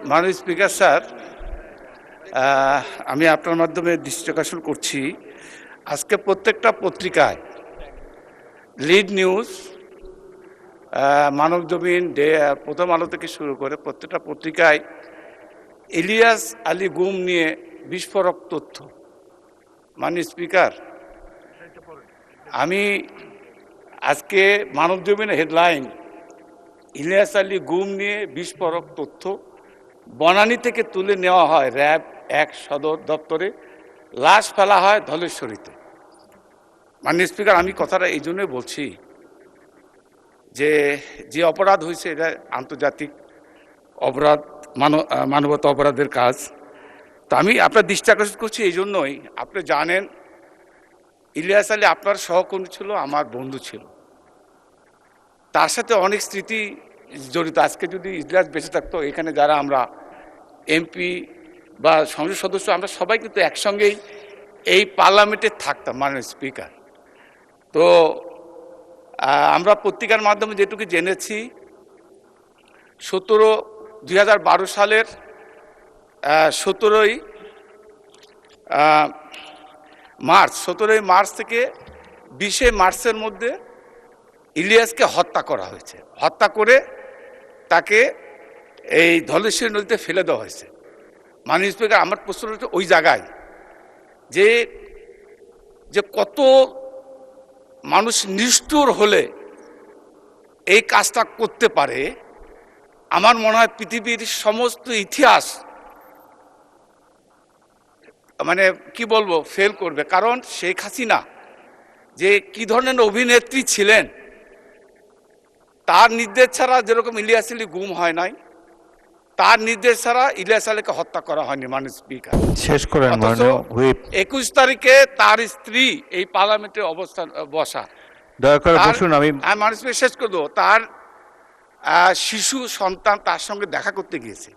মাননীয় speaker sir, আমি আপনার মাধ্যমে দৃষ্টি আকর্ষণ করছি। আজকে প্রত্যেকটা পত্রিকায় লিড নিউজ, মানবজমিন, প্রথম আলো থেকে শুরু করে প্রত্যেকটা পত্রিকায় ইলিয়াস আলী গুম নিয়ে বিস্ফোরক তথ্য। মাননীয় স্পিকার, আমি আজকে মানবজমিনের হেডলাইন, ইলিয়াস আলী গুম নিয়ে বিস্ফোরক তথ্য, বনানী থেকে তুলে নেওয়া হয় র্যাব 1 সদর দপ্তরে, লাশ ফেলা হয় ধলেশ্বরীতে। মাননীয় স্পিকার, আমি কথাটা এই জন্যই বলছি যে যে অপরাধ হয়েছে এটা আন্তর্জাতিক অপরাধ, মানবতা অপরাধের কাজ। তো আমি আপনার দৃষ্টি আকর্ষণ করছি এই জন্যই, আপনি জানেন ইলিয়াস আলী আপনার সহকর্মী ছিল, আমার বন্ধু ছিল, তার সাথে অনেক স্মৃতি জড়িত। আজকে যদি ইলিয়াস বেঁচে থাকতো, এখানে যারা আমরা এমপি বা সংসদ সদস্য, আমরা সবাই কিন্তু একসঙ্গেই এই পার্লামেন্টে থাকতাম। মাননীয় স্পিকার, তো আমরা পত্রিকার মাধ্যমে যেটুকু জেনেছি, 2012 সালের 17ই মার্চ থেকে 20 মার্চের মধ্যে ইলিয়াসকে হত্যা করা হয়েছে। হত্যা করে তাকে এই ধলেশ্বরী নদীতে ফেলে দেওয়া হয়েছে। মাননীয় স্পিকার, আমার প্রশ্ন হচ্ছে ওই জায়গায় যে কত মানুষ নিষ্ঠুর হলে এই কাজটা করতে পারে। আমার মনে হয় পৃথিবীর সমস্ত ইতিহাস মানে কি বলবো ফেল করবে। কারণ শেখ হাসিনা যে কি ধরনের অভিনেত্রী ছিলেন, তার নির্দেশ ছাড়া যেরকম ইলিয়াস আলী গুম হয় নাই, তার নির্দেশ ছাড়া ইলিয়াস আলীকে হত্যা করা হয়নি। মাননীয় স্পিকার, শেষ করেন। 21 তারিখে তার স্ত্রী এই পার্লামেন্টে অবস্থান বসা, দয়া করে বসুন। আমি মাননীয় স্পিকার শেষ করে দেবো। তার শিশু সন্তান তার সঙ্গে দেখা করতে গিয়েছে,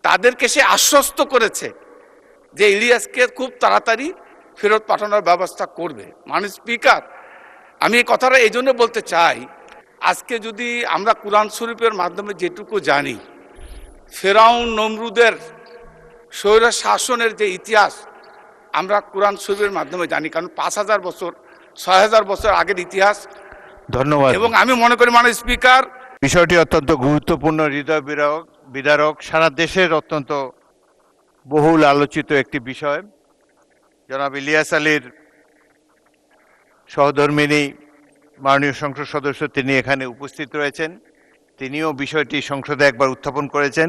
তাদেরকে সে আশ্বস্ত করেছে যে ইলিয়াসকে খুব তাড়াতাড়ি ফেরত পাঠানোর ব্যবস্থা করবে। মাননীয় স্পিকার, আমি এই কথাটা এই জন্য বলতে চাই, আজকে যদি আমরা কুরআন শরীফের মাধ্যমে যেটুকু জানি, ফেরাউন নমরুদের স্বৈর শাসনের যে ইতিহাস আমরা কুরআন শরীফের মাধ্যমে জানি, কারণ 5000 বছর 6000 বছর আগের ইতিহাস। ধন্যবাদ। এবং আমি মনে করি মাননীয় স্পিকার, বিষয়টি অত্যন্ত গুরুত্বপূর্ণ, হৃদয় বিদারক, সারা দেশের অত্যন্ত বহুল আলোচিত একটি বিষয়। জনাব ইলিয়াস আলীর সহধর্মিণী মাননীয় সংসদ সদস্য, তিনি এখানে উপস্থিত রয়েছেন, তিনিও বিষয়টি সংসদে একবার উত্থাপন করেছেন।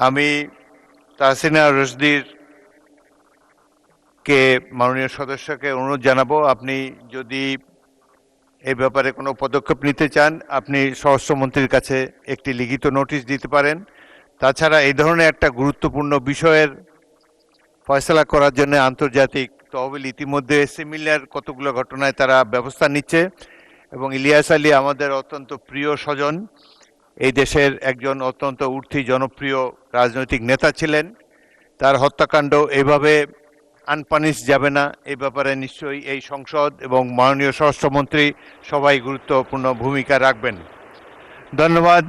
আমি তাহসিনা রশদির কে মাননীয় সদস্যকে অনুরোধ জানাবো, আপনি যদি এই ব্যাপারে কোনো পদক্ষেপ নিতে চান, আপনি স্বরাষ্ট্রমন্ত্রীর কাছে একটি লিখিত নোটিশ দিতে পারেন। তাছাড়া এই ধরনের একটা গুরুত্বপূর্ণ বিষয়ের ফয়সলা করার জন্য আন্তর্জাতিক তহবিল ইতিমধ্যে সিমিলার কতগুলো ঘটনায় তারা ব্যবস্থা নিচ্ছে। এবং ইলিয়াস আলী আমাদের অত্যন্ত প্রিয় স্বজন, এই দেশের একজন অত্যন্ত উঠতি জনপ্রিয় রাজনৈতিক নেতা ছিলেন। তার হত্যাকাণ্ড এভাবে আনপানিশ যাবে না, এই ব্যাপারে নিশ্চয়ই এই সংসদ এবং মাননীয় স্বরাষ্ট্রমন্ত্রী সবাই গুরুত্বপূর্ণ ভূমিকা রাখবেন। ধন্যবাদ।